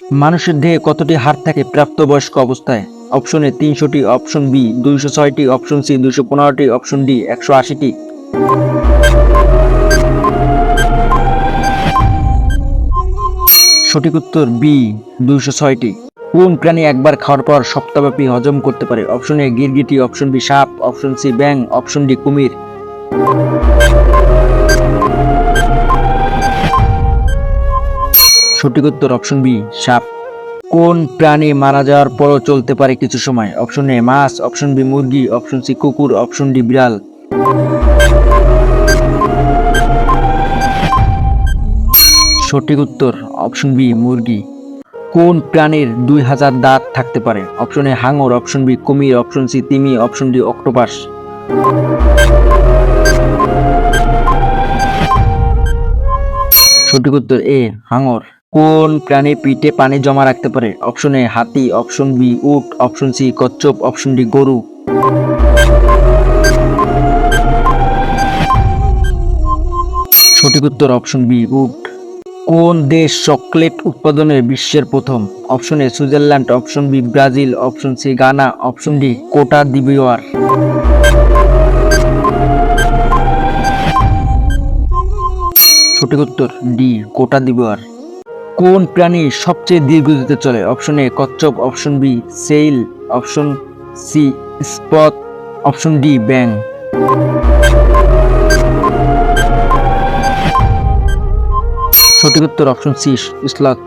মানুষের দেহে কতটি হাড় থাকে প্রাপ্তবয়স্ক অবস্থায়? অপশন এ 300টি, অপশন বি 206টি, অপশন সি 215টি, অপশন ডি 180টি। সঠিক উত্তর বি 206টি। কোন প্রাণী একবার খাওয়ার পর সপ্তাহব্যাপী হজম করতে পারে? অপশন এ গিরগিটি, অপশন বি সাপ, অপশন সি ব্যাঙ, অপশন ডি কুমির। সঠিক উত্তর অপশন বি সাপ। কোন প্রাণী মারা যাওয়ার পরও চলতে পারে কিছু সময়? অপশন এ মাছ, অপশন বি মুরগি, অপশন সি কুকুর, অপশন ডি বিড়াল। সঠিক উত্তর অপশন বি মুরগি। কোন প্রাণীর 2000 দাঁত থাকতে পারে? অপশন এ হাঙর, অপশন বি কুমির, অপশন সি তিমি, অপশন ডি অক্টোপাস। সঠিক উত্তর এ হাঙর। কোন প্রাণী পিঠে পানি জমা রাখতে পারে? অপশন এ হাতি, অপশন বি উট, অপশন সি কচ্ছপ, অপশন ডি গরু। সঠিক উত্তর অপশন বি উট। কোন দেশ চকলেট উৎপাদনে বিশ্বের প্রথম? Option A Switzerland, option B Brazil, option C Ghana, option D Cote d'Ivoire. সঠিক উত্তর ডি কোটা দিভোয়ার। কোন প্রাণী সবচেয়ে দীর্ঘ চলে? অপশন এ কচ্ছপ, option B seal, option C স্পট, অপশন ডি ব্যাং। সঠিক উত্তর অপশন সি স্লথ।